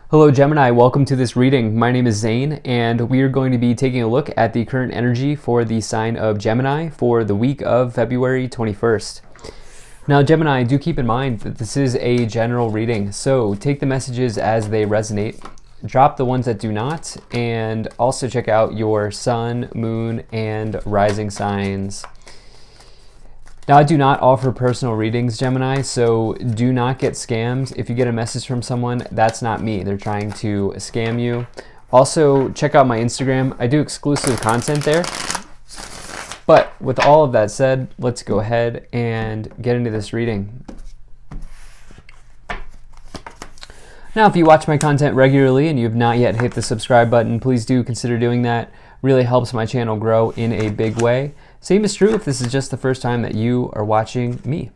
Hello Gemini, welcome to this reading. My name is Zane and we are going to be taking a look at the current energy for the sign of Gemini for the week of February 21st. Now Gemini, do keep in mind that this is a general reading, so take the messages as they resonate, drop the ones that do not, and also check out your sun, moon, and rising signs. Now, I do not offer personal readings, Gemini, so do not get scammed. If you get a message from someone, that's not me. They're trying to scam you. Also, check out my Instagram. I do exclusive content there. But with all of that said, let's go ahead and get into this reading. Now, if you watch my content regularly and you have not yet hit the subscribe button, please do consider doing that. Really helps my channel grow in a big way. Same is true if this is just the first time that you are watching me.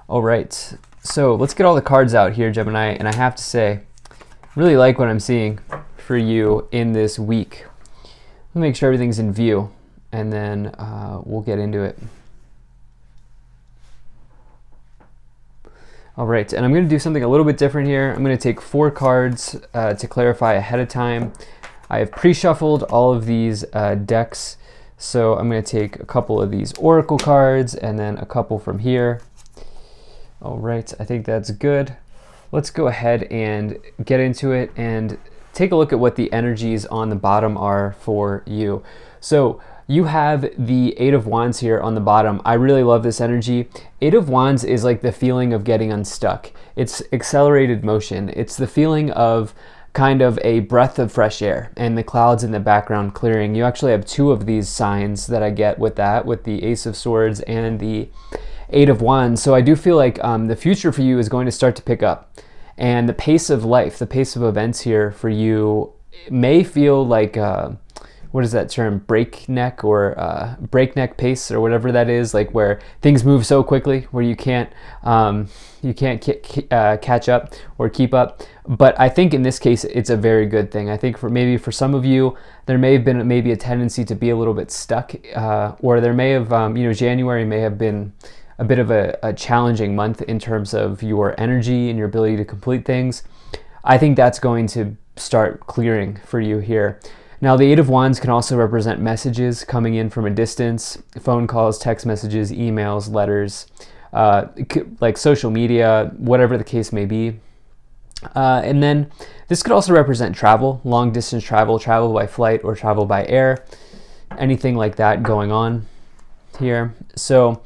All right, so let's get all the cards out here, Gemini, and I have to say, really like what I'm seeing for you in this week. Let me make sure everything's in view, and then we'll get into it. All right, and I'm going to do something a little bit different here. I'm going to take 4 cards to clarify ahead of time. I have pre-shuffled all of these decks, so I'm going to take a couple of these oracle cards and then a couple from here. All right, I think that's good. Let's go ahead and get into it and take a look at what the energies on the bottom are for you. So you have the 8 of Wands here on the bottom. I really love this energy. 8 of Wands is like the feeling of getting unstuck. It's accelerated motion. It's the feeling of kind of a breath of fresh air and the clouds in the background clearing. You actually have 2 of these signs that I get with that, with the Ace of Swords and the 8 of Wands. So I do feel like the future for you is going to start to pick up. And the pace of life, the pace of events here for you may feel like, what is that term, breakneck or breakneck pace or whatever that is, like where things move so quickly where you can't catch up or keep up. But I think in this case it's a very good thing. I think for some of you there may have been maybe a tendency to be a little bit stuck, or there may have January may have been a bit of a challenging month in terms of your energy and your ability to complete things. I think that's going to start clearing for you here. Now, the 8 of Wands can also represent messages coming in from a distance, phone calls, text messages, emails, letters, like social media, whatever the case may be. And then this could also represent travel, long distance travel, travel by flight or travel by air, anything like that going on here. So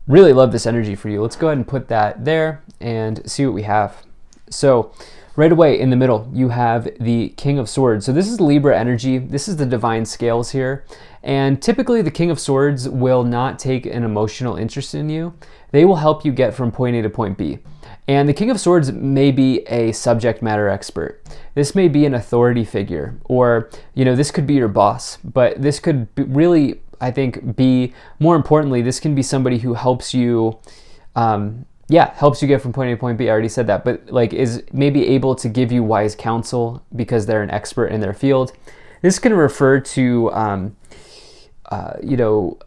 really love this energy for you. Let's go ahead and put that there and see what we have. So right away in the middle, you have the King of Swords. So this is Libra energy. This is the divine scales here. And typically the King of Swords will not take an emotional interest in you. They will help you get from point A to point B. And the King of Swords may be a subject matter expert. This may be an authority figure, or, this could be your boss, but this could really, I think, be, more importantly, this can be somebody who helps you, helps you get from point A to point B. I already said that, but like is maybe able to give you wise counsel because they're an expert in their field. This can refer to,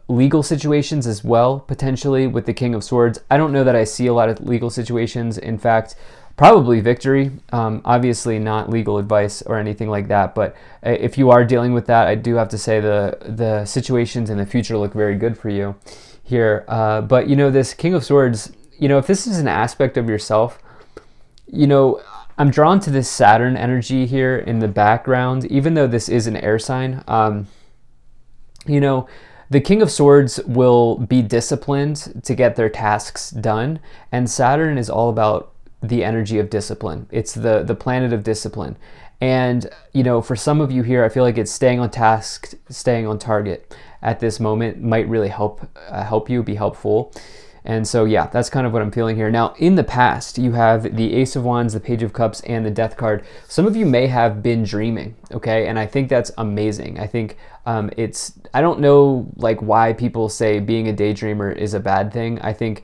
legal situations as well, potentially with the King of Swords. I don't know that I see a lot of legal situations. In fact, probably victory. Obviously not legal advice or anything like that, but if you are dealing with that, I do have to say the situations in the future look very good for you here. But this King of Swords, if this is an aspect of yourself, I'm drawn to this Saturn energy here in the background, even though this is an air sign. The King of Swords will be disciplined to get their tasks done, and Saturn is all about the energy of discipline. It's the planet of discipline. And, for some of you here, I feel like it's staying on task, staying on target at this moment might really help you, be helpful. And so, yeah, that's kind of what I'm feeling here. Now, in the past, you have the Ace of Wands, the Page of Cups, and the Death card. Some of you may have been dreaming, okay? And I think that's amazing. I think I don't know like why people say being a daydreamer is a bad thing. I think,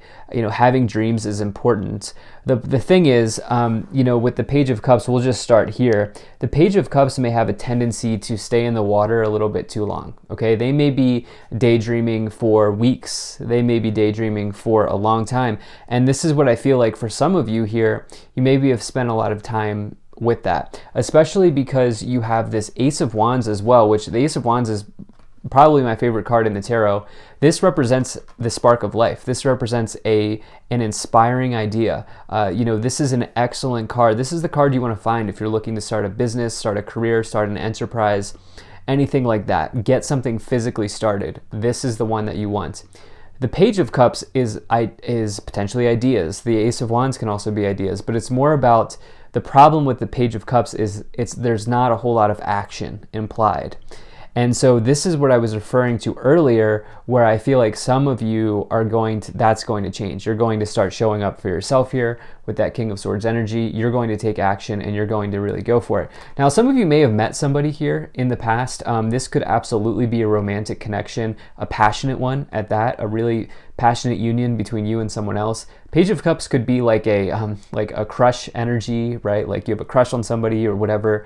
having dreams is important. The thing is, with the Page of Cups, we'll just start here. The Page of Cups may have a tendency to stay in the water a little bit too long, okay? They may be daydreaming for weeks. They may be daydreaming for a long time. And this is what I feel like for some of you here, you maybe have spent a lot of time with that, especially because you have this Ace of Wands as well, which the Ace of Wands is probably my favorite card in the tarot. This represents the spark of life. This represents an inspiring idea. This is an excellent card. This is the card you want to find if you're looking to start a business, start a career, start an enterprise, anything like that. Get something physically started. This is the one that you want. The Page of Cups is potentially ideas. The Ace of Wands can also be ideas, but it's more about the problem with the Page of Cups is there's not a whole lot of action implied. And so this is what I was referring to earlier, where I feel like some of you that's going to change. You're going to start showing up for yourself here with that King of Swords energy. You're going to take action and you're going to really go for it. Now, some of you may have met somebody here in the past. This could absolutely be a romantic connection, a passionate one at that, a really passionate union between you and someone else. Page of Cups could be like a crush energy, right? Like you have a crush on somebody or whatever.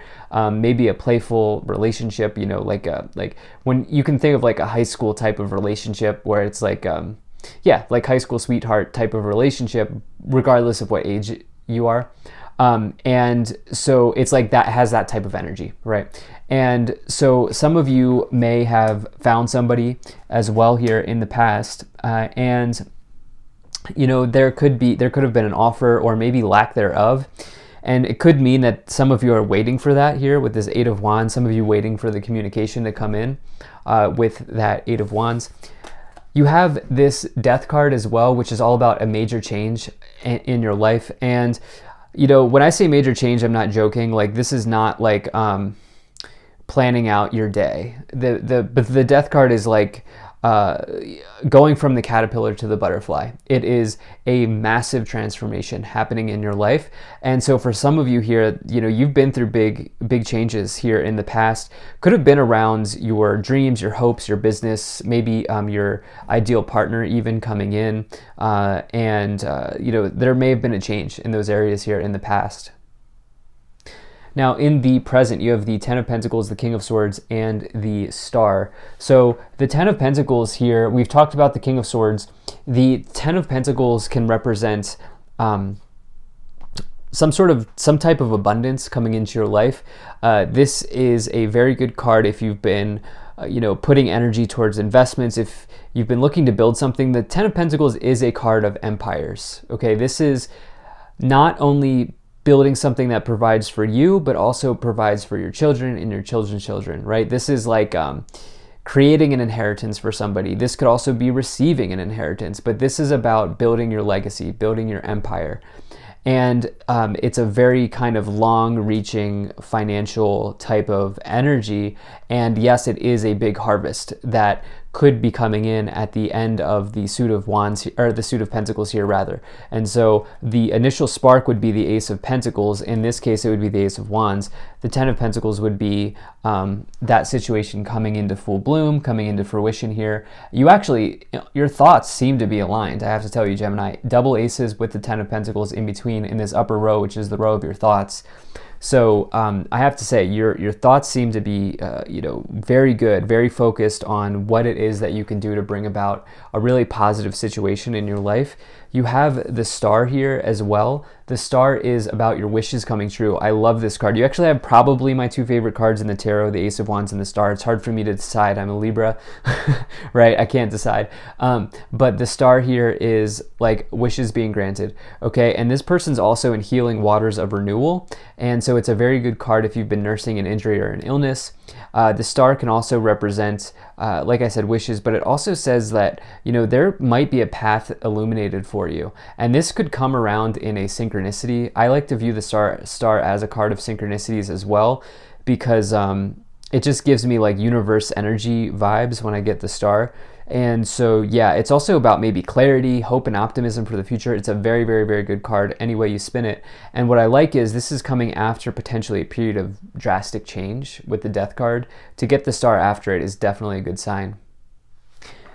Maybe a playful relationship, like when you can think of like a high school type of relationship where it's like high school sweetheart type of relationship, regardless of what age you are. And so it's like that has that type of energy, right? And so some of you may have found somebody as well here in the past, and there could have been an offer or maybe lack thereof. And it could mean that some of you are waiting for that here with this Eight of Wands, some of you waiting for the communication to come in with that Eight of Wands. You have this Death card as well, which is all about a major change in your life. And, when I say major change, I'm not joking. Like, this is not like planning out your day. But the Death card is like going from the caterpillar to the butterfly. It is a massive transformation happening in your life. And so for some of you here, you've been through big changes here in the past. Could have been around your dreams, your hopes, your business, maybe your ideal partner even coming in. There may have been a change in those areas here in the past. Now, in the present, you have the Ten of Pentacles, the King of Swords, and the Star. So the Ten of Pentacles here, we've talked about the King of Swords. The Ten of Pentacles can represent some type of abundance coming into your life. This is a very good card if you've been putting energy towards investments. If you've been looking to build something, the Ten of Pentacles is a card of empires. Okay, this is not only building something that provides for you, but also provides for your children and your children's children, right? This is like creating an inheritance for somebody. This could also be receiving an inheritance, but this is about building your legacy, building your empire. And it's a very kind of long-reaching financial type of energy. And yes, it is a big harvest that could be coming in at the end of the suit of wands, or the suit of pentacles here rather. And so the initial spark would be the Ace of Pentacles. In this case, it would be the Ace of Wands. The Ten of Pentacles would be that situation coming into full bloom, coming into fruition here. Your thoughts seem to be aligned. I have to tell you, Gemini, double aces with the Ten of Pentacles in between in this upper row, which is the row of your thoughts. So I have to say, your thoughts seem to be, very good, very focused on what it is that you can do to bring about a really positive situation in your life. You have the Star here as well. The Star is about your wishes coming true. I love this card. You actually have probably my two favorite cards in the tarot, the Ace of Wands and the Star. It's hard for me to decide. I'm a Libra, right? I can't decide. But the Star here is like wishes being granted, okay? And this person's also in healing waters of renewal. And so it's a very good card if you've been nursing an injury or an illness. The Star can also represent, like I said, wishes, but it also says that, there might be a path illuminated for you. And this could come around in a synchronicity. I like to view the star as a card of synchronicities as well, because it just gives me like universe energy vibes when I get the Star. And so, yeah, it's also about maybe clarity, hope, and optimism for the future. It's a very, very, very good card any way you spin it. And what I like is this is coming after potentially a period of drastic change with the Death card. To get the Star after it is definitely a good sign.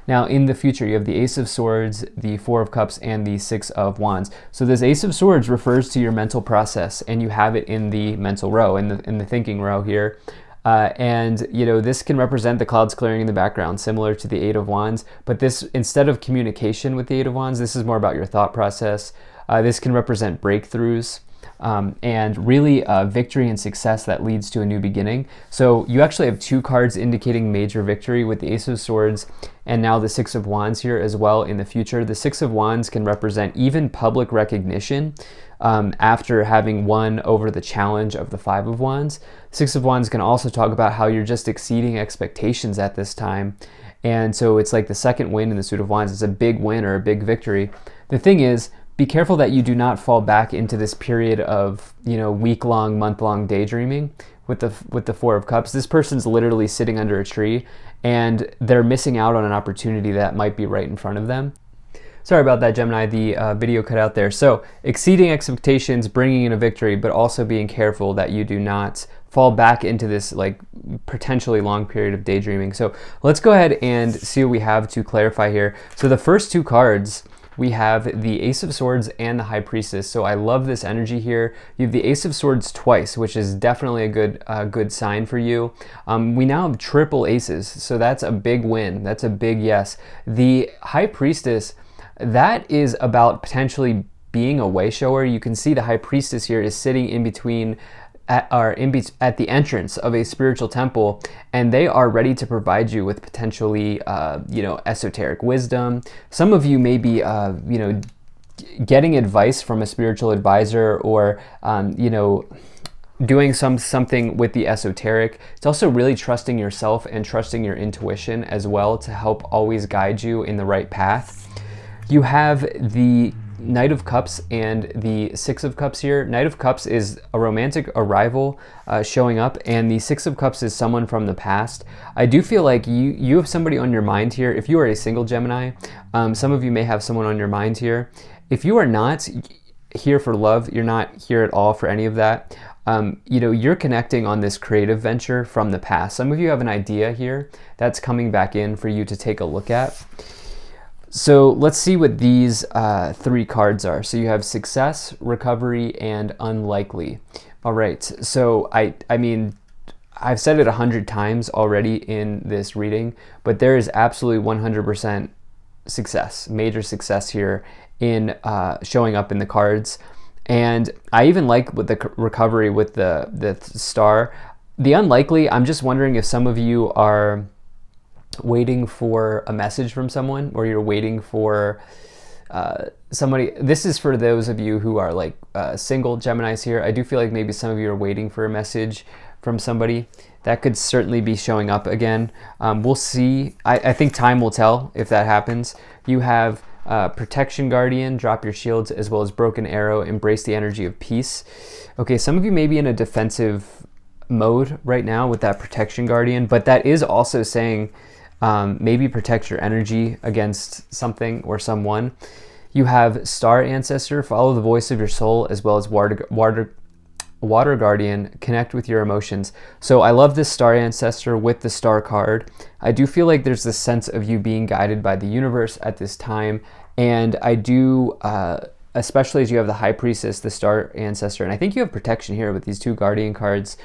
Now, in the future, you have the Ace of Swords, the Four of Cups, and the Six of Wands. So this Ace of Swords refers to your mental process, and you have it in the mental row, in the thinking row here. This can represent the clouds clearing in the background, similar to the Eight of Wands. But this, instead of communication with the Eight of Wands, this is more about your thought process. This can represent breakthroughs. and really victory and success that leads to a new beginning. So you actually have 2 cards indicating major victory with the Ace of Swords and now the Six of Wands here as well in the future. The Six of Wands can represent even public recognition after having won over the challenge of the Five of Wands. Six of Wands can also talk about how you're just exceeding expectations at this time. And so it's like the second win in the Suit of Wands. It's a big win or a big victory. The thing is, be careful that you do not fall back into this period of, week-long, month-long daydreaming with the Four of Cups. This person's literally sitting under a tree and they're missing out on an opportunity that might be right in front of them. Sorry about that, Gemini, the video cut out there. So exceeding expectations, bringing in a victory, but also being careful that you do not fall back into this like potentially long period of daydreaming. So let's go ahead and see what we have to clarify here. So the first 2 cards, we have the Ace of Swords and the High Priestess. So I love this energy here. You have the Ace of Swords twice, which is definitely a good sign for you. We now have triple aces, so that's a big win. That's a big yes. The High Priestess, that is about potentially being a way shower. You can see the High Priestess here is sitting in between at the entrance of a spiritual temple, and they are ready to provide you with potentially esoteric wisdom. Some of you may be getting advice from a spiritual advisor, or doing something with the esoteric. It's also really trusting yourself and trusting your intuition as well to help always guide you in the right path. You have the Knight of Cups and the Six of Cups here. Knight of Cups is a romantic arrival showing up, and the Six of Cups is someone from the past. I do feel like you have somebody on your mind here. If you are a single Gemini, some of you may have someone on your mind here. If you are not here for love, you're not here at all for any of that. You're connecting on this creative venture from the past. Some of you have an idea here that's coming back in for you to take a look at. So let's see what these 3 cards are. So you have success, recovery, and unlikely. All right, so I mean, I've said it 100 times already in this reading, but there is absolutely 100% success, major success here in showing up in the cards. And I even like with the recovery with the star. The unlikely, I'm just wondering if some of you are waiting for a message from someone, or you're waiting for somebody. This is for those of you who are like single Geminis here. I do feel like maybe some of you are waiting for a message from somebody. That could certainly be showing up again. We'll see. I think time will tell if that happens. You have Protection Guardian, drop your shields, as well as Broken Arrow, embrace the energy of peace. Okay, some of you may be in a defensive mode right now with that Protection Guardian, but that is also saying maybe protect your energy against something or someone. You have Star Ancestor, follow the voice of your soul, as well as Water Guardian, connect with your emotions. So I love this Star Ancestor with the Star card. I do feel like there's this sense of you being guided by the universe at this time, and I do, especially as you have the High Priestess, the Star Ancestor, and I think you have protection here with these 2 Guardian cards.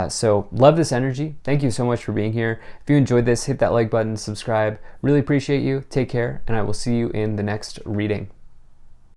So love this energy. Thank you so much for being here. If you enjoyed this, hit that like button, subscribe. Really appreciate you. Take care, and I will see you in the next reading.